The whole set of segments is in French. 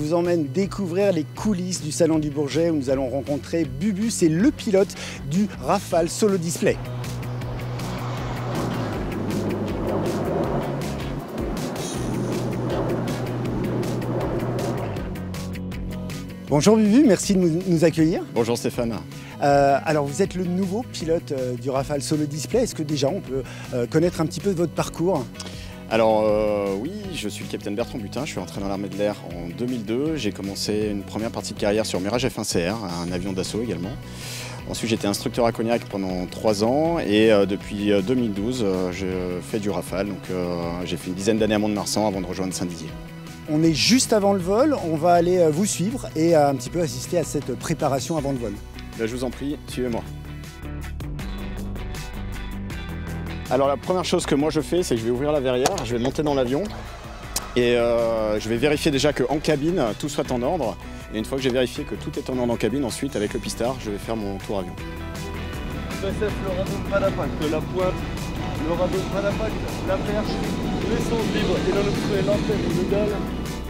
vous emmène découvrir les coulisses du Salon du Bourget où nous allons rencontrer Bubu, c'est le pilote du Rafale Solo Display. Bonjour Bubu, merci de nous accueillir. Bonjour Stéphane. Alors vous êtes le nouveau pilote du Rafale Solo Display. Est-ce que déjà on peut connaître un petit peu votre parcours? Alors oui, je suis le capitaine Bertrand Butin, je suis entré dans l'armée de l'air en 2002. J'ai commencé une première partie de carrière sur Mirage F1CR, un avion d'assaut également. Ensuite j'étais instructeur à Cognac pendant 3 ans et depuis 2012 je fais du Rafale. Donc j'ai fait une dizaine d'années à Mont-de-Marsan avant de rejoindre Saint-Didier. On est juste avant le vol, on va aller vous suivre et un petit peu assister à cette préparation avant le vol. Là, je vous en prie, suivez-moi. Alors la première chose que moi je fais, c'est que je vais ouvrir la verrière, je vais monter dans l'avion et je vais vérifier déjà qu'en cabine, tout soit en ordre. Et une fois que j'ai vérifié que tout est en ordre en cabine, ensuite avec le pistard, je vais faire mon tour avion. PSF, le radeau pas d'impact, la pointe, le radeau pas d'impact, la perche, l'essence libre et l'antenne et le dalle.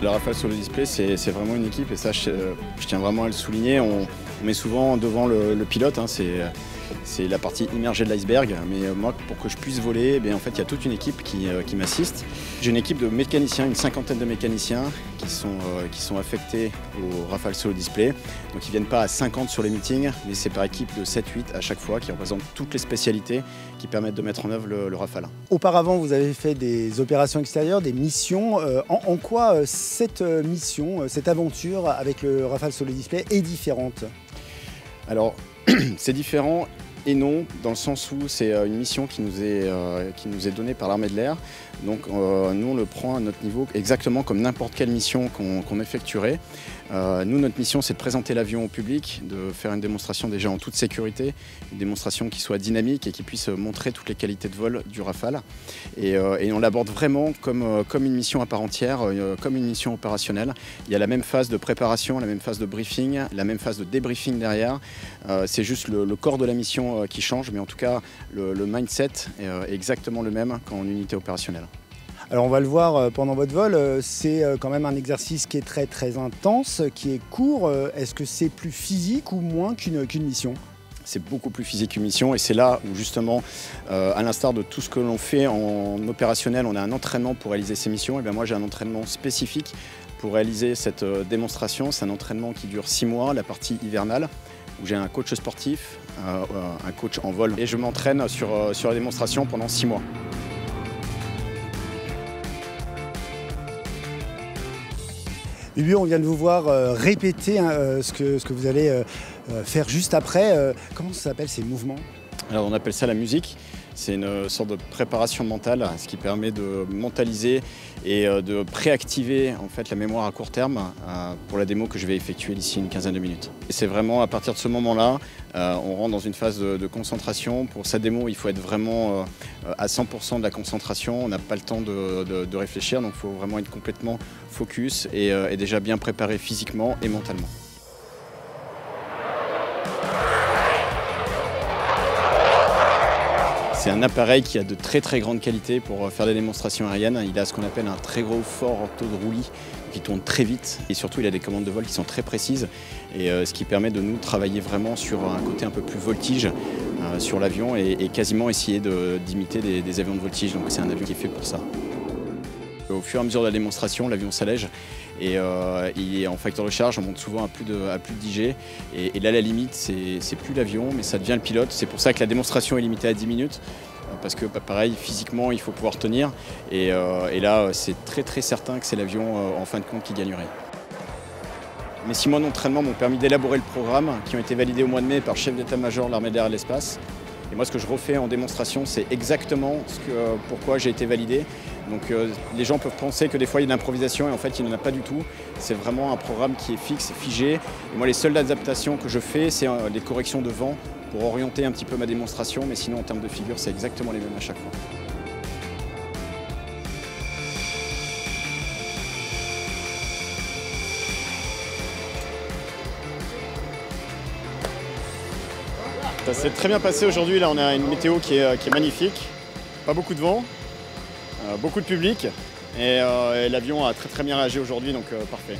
Le Rafale Solo Display, c'est vraiment une équipe et ça, je tiens vraiment à le souligner. On met souvent devant le pilote, hein, c'est la partie immergée de l'iceberg. Mais moi, pour que je puisse voler, en fait, il y a toute une équipe qui m'assiste. J'ai une équipe de mécaniciens, une cinquantaine de mécaniciens qui sont affectés au Rafale Solo Display. Donc ils ne viennent pas à 50 sur les meetings, mais c'est par équipe de 7-8 à chaque fois qui représentent toutes les spécialités qui permettent de mettre en œuvre le Rafale. Auparavant, vous avez fait des opérations extérieures, des missions. En quoi cette mission, cette aventure avec le Rafale Solo Display est différente? Alors, c'est différent et non, dans le sens où c'est une mission qui nous est donnée par l'armée de l'air. Donc nous, on le prend à notre niveau exactement comme n'importe quelle mission qu'on effectuerait. Nous, notre mission, c'est de présenter l'avion au public, de faire une démonstration déjà en toute sécurité, une démonstration qui soit dynamique et qui puisse montrer toutes les qualités de vol du Rafale. Et on l'aborde vraiment comme une mission à part entière, comme une mission opérationnelle. Il y a la même phase de préparation, la même phase de briefing, la même phase de débriefing derrière. C'est juste le corps de la mission qui change, mais en tout cas, le mindset est exactement le même qu'en unité opérationnelle. Alors on va le voir pendant votre vol, c'est quand même un exercice qui est très intense, qui est court. Est-ce que c'est plus physique ou moins qu'une mission? C'est beaucoup plus physique qu'une mission et c'est là où justement, à l'instar de tout ce que l'on fait en opérationnel, on a un entraînement pour réaliser ces missions. Et bien moi j'ai un entraînement spécifique pour réaliser cette démonstration. C'est un entraînement qui dure 6 mois, la partie hivernale, où j'ai un coach sportif, un coach en vol et je m'entraîne sur la démonstration pendant 6 mois. Bubu, on vient de vous voir répéter ce que vous allez faire juste après. Comment ça s'appelle ces mouvements? Alors on appelle ça la musique. C'est une sorte de préparation mentale, ce qui permet de mentaliser et de préactiver en fait, la mémoire à court terme pour la démo que je vais effectuer d'ici une quinzaine de minutes. Et c'est vraiment à partir de ce moment-là, on rentre dans une phase de concentration. Pour sa démo, il faut être vraiment à 100% de la concentration. On n'a pas le temps de réfléchir, donc il faut vraiment être complètement focus et déjà bien préparé physiquement et mentalement. C'est un appareil qui a de très grandes qualités pour faire des démonstrations aériennes. Il a ce qu'on appelle un très gros fort taux de roulis qui tourne très vite et surtout il a des commandes de vol qui sont très précises et ce qui permet de nous travailler vraiment sur un côté un peu plus voltige sur l'avion et quasiment essayer d'imiter des avions de voltige. Donc c'est un avion qui est fait pour ça. Au fur et à mesure de la démonstration, l'avion s'allège et il est en facteur de charge, on monte souvent à plus de 10 G. Et là, la limite, c'est plus l'avion, mais ça devient le pilote. C'est pour ça que la démonstration est limitée à 10 minutes, parce que pareil, physiquement, il faut pouvoir tenir. Et là, c'est très certain que c'est l'avion, en fin de compte, qui gagnerait. Mes 6 mois d'entraînement m'ont permis d'élaborer le programme, qui ont été validés au mois de mai par le chef d'état-major de l'armée de l'air et de l'espace. Et moi, ce que je refais en démonstration, c'est exactement pourquoi j'ai été validé. Donc les gens peuvent penser que des fois il y a de l'improvisation et en fait il n'y en a pas du tout. C'est vraiment un programme qui est fixe, figé. Et moi les seules adaptations que je fais, c'est des corrections de vent pour orienter un petit peu ma démonstration. Mais sinon en termes de figure, c'est exactement les mêmes à chaque fois. Ça s'est très bien passé aujourd'hui. Là on a une météo qui est magnifique. Pas beaucoup de vent. Beaucoup de public et l'avion a très bien réagi aujourd'hui, donc parfait.